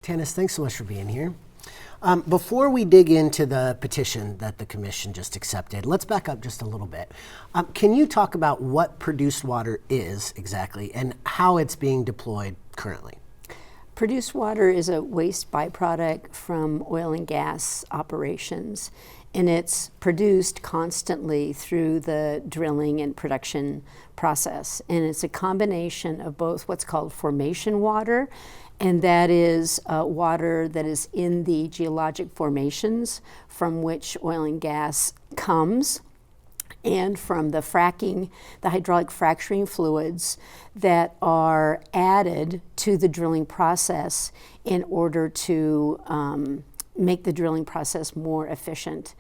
Tanis, thanks so much for being here. Before we dig into the petition that the commission just accepted, let's back up just a little bit. Can you talk about what produced water is exactly and how it's being deployed currently? Produced water is a waste byproduct from oil and gas operations, and it's produced constantly through the drilling and production process. And it's a combination of both what's called formation water, and that is water that is in the geologic formations from which oil and gas comes, and from the fracking, the hydraulic fracturing fluids that are added to the drilling process in order to make the drilling process more efficient.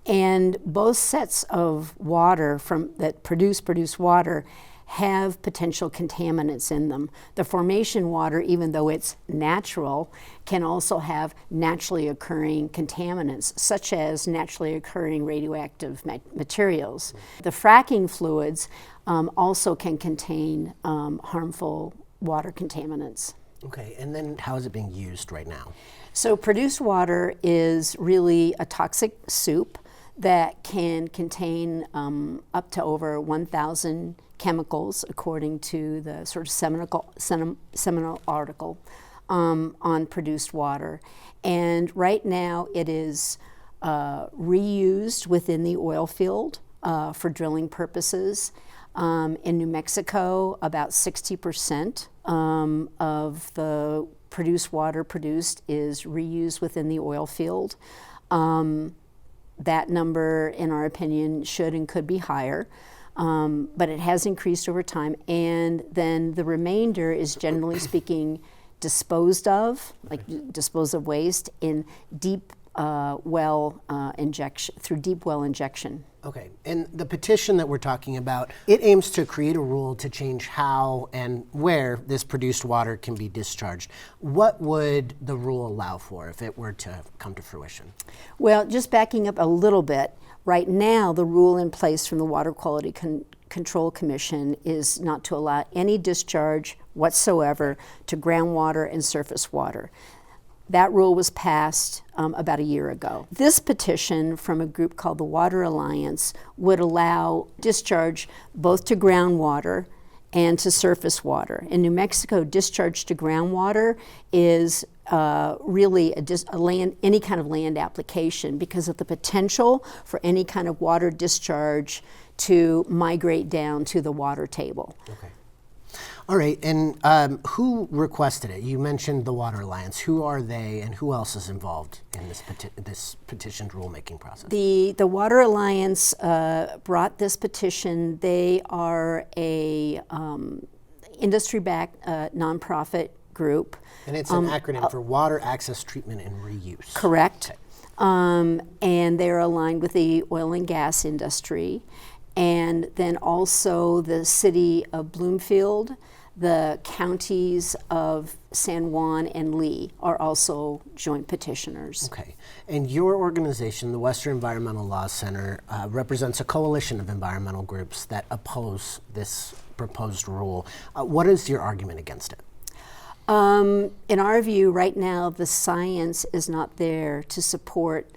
And both sets of water that produce water have potential contaminants in them. The formation water, even though it's natural, can also have naturally occurring contaminants, such as naturally occurring radioactive materials. The fracking fluids also can contain harmful water contaminants. Okay, and then how is it being used right now? So produced water is really a toxic soup that can contain up to over 1,000 chemicals, according to the sort of seminal article on produced water. And right now it is reused within the oil field for drilling purposes. In New Mexico, about 60% of the produced water produced is reused within the oil field. That number, in our opinion, should and could be higher. But it has increased over time, and then the remainder is, generally speaking, disposed of, like disposed of waste, in deep well injection, through deep well injection. Okay, and the petition that we're talking about, it aims to create a rule to change how and where this produced water can be discharged. What would the rule allow for if it were to come to fruition? Well, just backing up a little bit, right now the rule in place from the Water Quality Control Commission is not to allow any discharge whatsoever to groundwater and surface water. That rule was passed about a year ago. This petition from a group called the Water Alliance would allow discharge both to groundwater and to surface water. In New Mexico, discharge to groundwater is really any kind of land application because of the potential for any kind of water discharge to migrate down to the water table. Okay. All right, and who requested it? You mentioned the Water Alliance. Who are they, and who else is involved in this petitioned rulemaking process? The Water Alliance brought this petition. They are a industry-backed nonprofit group. And it's an acronym for Water Access, Treatment, and Reuse. Correct. Okay. And they're aligned with the oil and gas industry. And then also the city of Bloomfield, the counties of San Juan and Lee are also joint petitioners. Okay. And your organization, the Western Environmental Law Center, represents a coalition of environmental groups that oppose this proposed rule. What is your argument against it? In our view, right now, the science is not there to support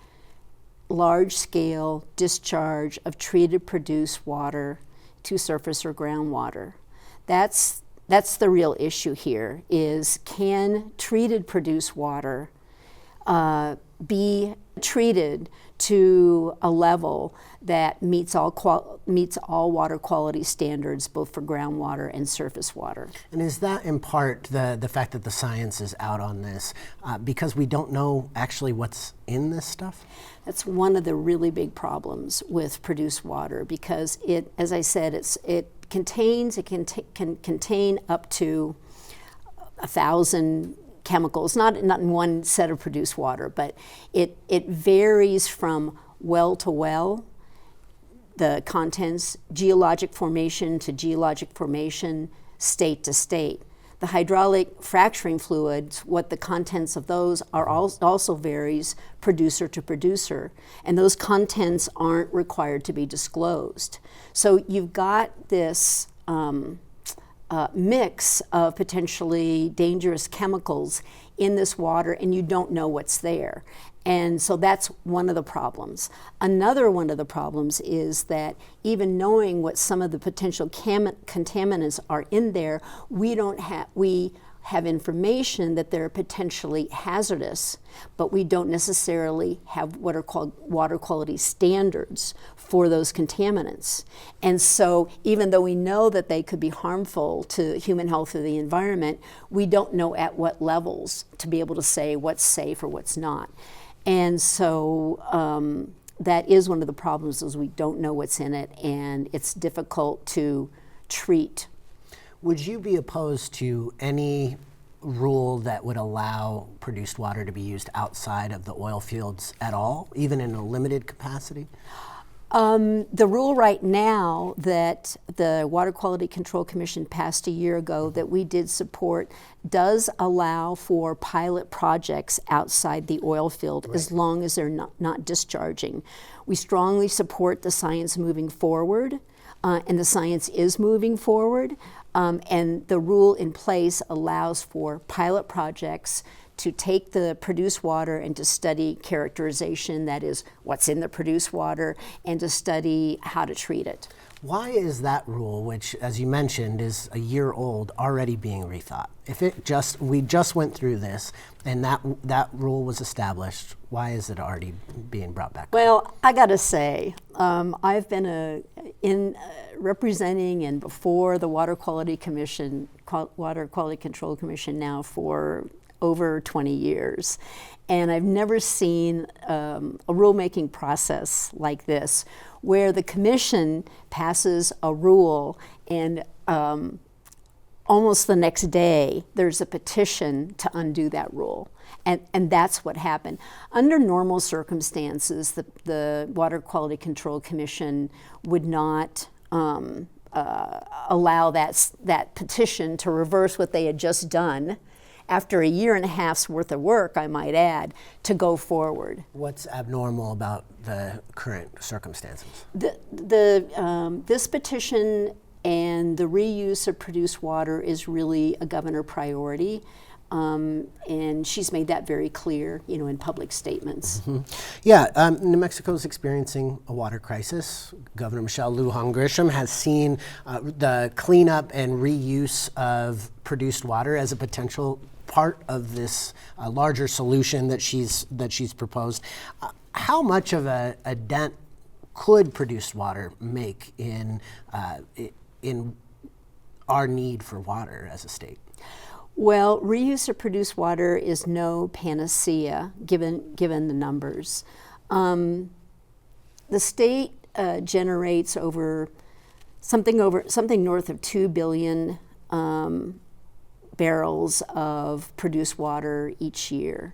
large-scale discharge of treated produced water to surface or groundwater. That's the real issue here, is can treated produced water be treated to a level that meets all water quality standards, both for groundwater and surface water. And is that in part the fact that the science is out on this because we don't know actually what's in this stuff? That's one of the really big problems with produced water because it, as I said, it can contain up to 1,000 chemicals, not in one set of produced water, but it varies from well to well, the contents, geologic formation to geologic formation, state to state. The hydraulic fracturing fluids, what the contents of those are also varies producer to producer, and those contents aren't required to be disclosed. So you've got this mix of potentially dangerous chemicals in this water and you don't know what's there. And so that's one of the problems. Another one of the problems is that even knowing what some of the potential contaminants are in there, we have information that they're potentially hazardous, but we don't necessarily have what are called water quality standards for those contaminants. And so even though we know that they could be harmful to human health or the environment, we don't know at what levels to be able to say what's safe or what's not. And so that is one of the problems, is we don't know what's in it, and it's difficult to treat. Would you be opposed to any rule that would allow produced water to be used outside of the oil fields at all, even in a limited capacity? The rule right now that the Water Quality Control Commission passed a year ago that we did support does allow for pilot projects outside the oil field, as long as they're not discharging. We strongly support the science moving forward, and the science is moving forward. And the rule in place allows for pilot projects to take the produced water and to study characterization, that is, what's in the produced water, and to study how to treat it. Why is that rule, which, as you mentioned, is a year old, already being rethought? If we just went through this and that rule was established, why is it already being brought back? Well, I got to say, I've been representing and before the Water Quality Commission, Water Quality Control Commission now for over 20 years. And I've never seen a rulemaking process like this, where the commission passes a rule and almost the next day there's a petition to undo that rule. And that's what happened. Under normal circumstances, the Water Quality Control Commission would not allow that petition to reverse what they had just done, after a year and a half's worth of work, I might add, to go forward. What's abnormal about the current circumstances? This petition and the reuse of produced water is really a governor priority. And she's made that very clear, in public statements. Mm-hmm. Yeah, New Mexico is experiencing a water crisis. Governor Michelle Lujan Grisham has seen the cleanup and reuse of produced water as a potential part of this larger solution that she's proposed. How much of a dent could produced water make in our need for water as a state? Well, reuse of produced water is no panacea, given the numbers. The state generates something north of 2 billion barrels of produced water each year.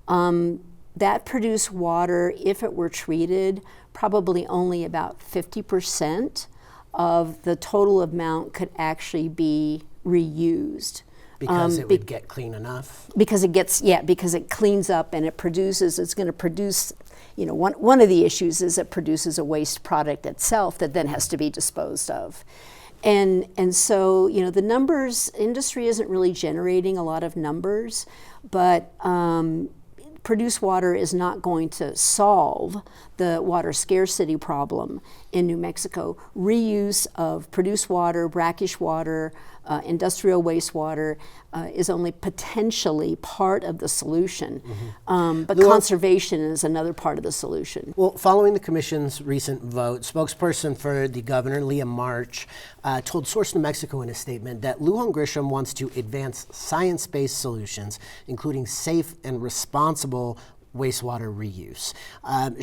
That produced water, if it were treated, probably only about 50% of the total amount could actually be reused. Because it would get clean enough? Because it cleans up and it's going to produce, one of the issues is it produces a waste product itself that then has to be disposed of. And so, the numbers, industry isn't really generating a lot of numbers, but produced water is not going to solve the water scarcity problem in New Mexico. Reuse of produced water, brackish water, industrial wastewater is only potentially part of the solution. Mm-hmm. But conservation is another part of the solution. Well, following the commission's recent vote, spokesperson for the governor, Leah March, told Source New Mexico in a statement that Lujan Grisham wants to advance science-based solutions, including safe and responsible wastewater reuse.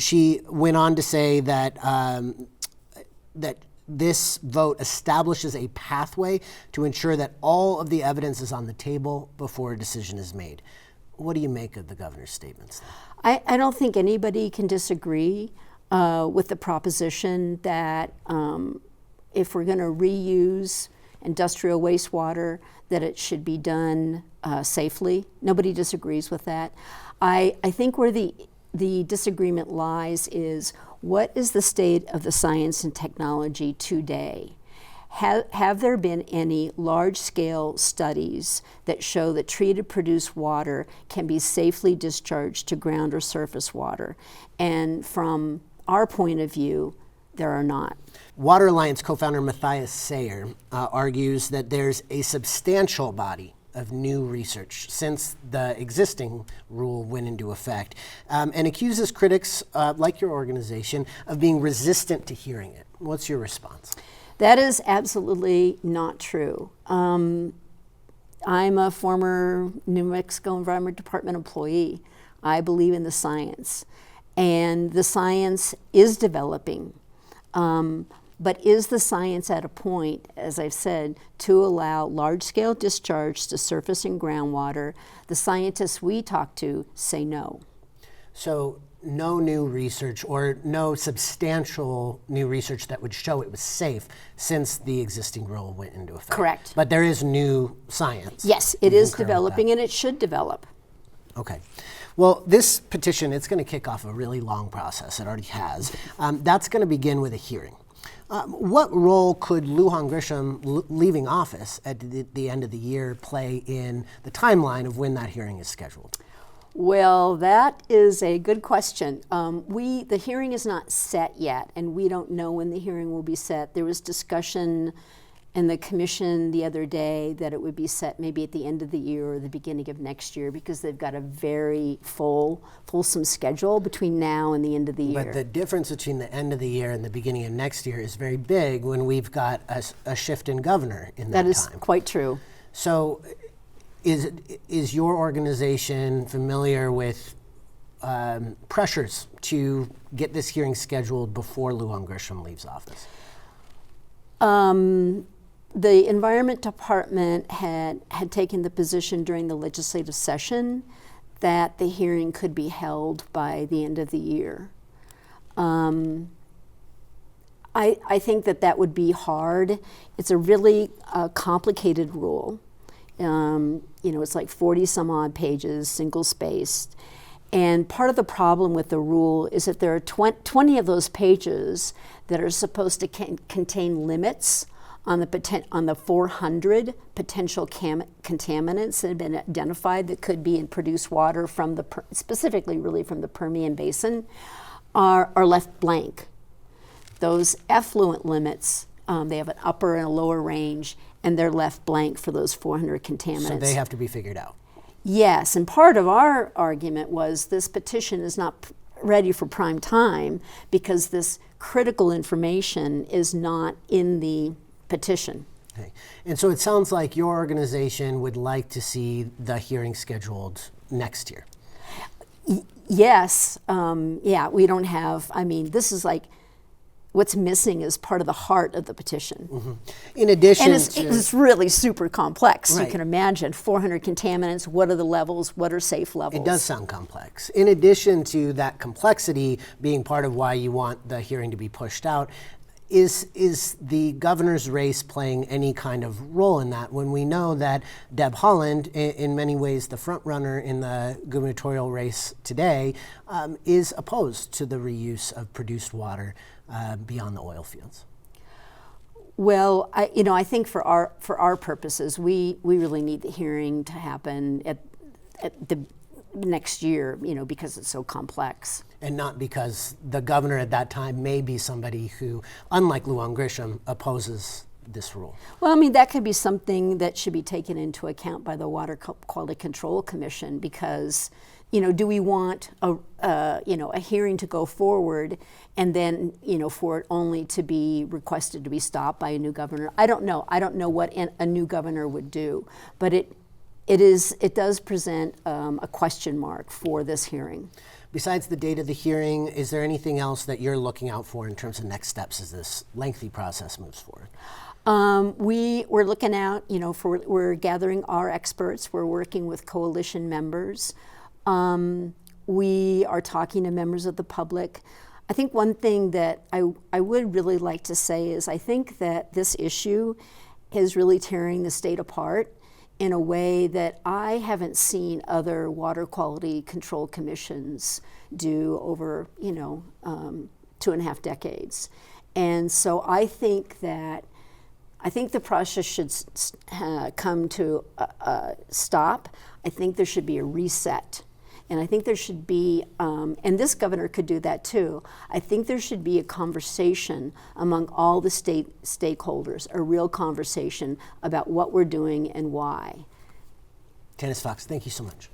She went on to say that that this vote establishes a pathway to ensure that all of the evidence is on the table before a decision is made. What do you make of the governor's statements? I don't think anybody can disagree with the proposition that if we're going to reuse industrial wastewater, that it should be done safely. Nobody disagrees with that. I think where the disagreement lies is, what is the state of the science and technology today? have there been any large-scale studies that show that treated produced water can be safely discharged to ground or surface water? And from our point of view, there are not. Water Alliance co-founder Matthias Sayer argues that there's a substantial body of new research since the existing rule went into effect, and accuses critics, like your organization, of being resistant to hearing it. What's your response? That is absolutely not true. I'm a former New Mexico Environment Department employee. I believe in the science, and the science is developing. But is the science at a point, as I've said, to allow large-scale discharge to surface and groundwater? The scientists we talk to say no. So no new research or no substantial new research that would show it was safe since the existing rule went into effect. Correct. But there is new science. Yes, it is developing, and it should develop. Okay. Well, this petition, it's going to kick off a really long process. It already has. That's going to begin with a hearing. What role could Lujan Grisham leaving office at the end of the year play in the timeline of when that hearing is scheduled? Well, that is a good question. The hearing is not set yet, and we don't know when the hearing will be set. There was discussion in the commission the other day that it would be set maybe at the end of the year or the beginning of next year, because they've got a very fulsome schedule between now and the end of the year. But the difference between the end of the year and the beginning of next year is very big when we've got a shift in governor in that time. That is quite true. So is your organization familiar with pressures to get this hearing scheduled before Lujan Grisham leaves office? The Environment Department had taken the position during the legislative session that the hearing could be held by the end of the year. I think that would be hard. It's a really complicated rule. It's like 40 some odd pages, single spaced. And part of the problem with the rule is that there are 20 of those pages that are supposed to contain limits on the 400 potential contaminants that have been identified that could be in produced water from specifically really from the Permian Basin, are left blank. Those effluent limits, they have an upper and a lower range, and they're left blank for those 400 contaminants. So they have to be figured out. Yes, and part of our argument was this petition is not ready for prime time because this critical information is not in the petition. Okay. And so it sounds like your organization would like to see the hearing scheduled next year. Yes. We don't have, this is like, what's missing is part of the heart of the petition. Mm-hmm. In addition and it's really super complex. Right. You can imagine 400 contaminants, what are the levels, what are safe levels? It does sound complex. In addition to that complexity being part of why you want the hearing to be pushed out, is the governor's race playing any kind of role in that when we know that Deb Haaland, in many ways the front runner in the gubernatorial race today, is opposed to the reuse of produced water beyond the oil fields? Well, I think for our purposes, we really need the hearing to happen at the next year, because it's so complex. And not because the governor at that time may be somebody who, unlike Lujan Grisham, opposes this rule. Well, that could be something that should be taken into account by the Water Quality Control Commission, because, do we want a hearing to go forward and then, for it only to be requested to be stopped by a new governor? I don't know. I don't know what a new governor would do, but it does present a question mark for this hearing. Besides the date of the hearing, is there anything else that you're looking out for in terms of next steps as this lengthy process moves forward? We're looking out, we're gathering our experts. We're working with coalition members. We are talking to members of the public. I think one thing that I would really like to say is I think that this issue is really tearing the state apart in a way that I haven't seen other water quality control commissions do over, 2.5 decades. And so I think that I think the process should come to a stop. I think there should be a reset. And I think there should be, and this governor could do that too, I think there should be a conversation among all the state stakeholders, a real conversation about what we're doing and why. Candace Fox, thank you so much.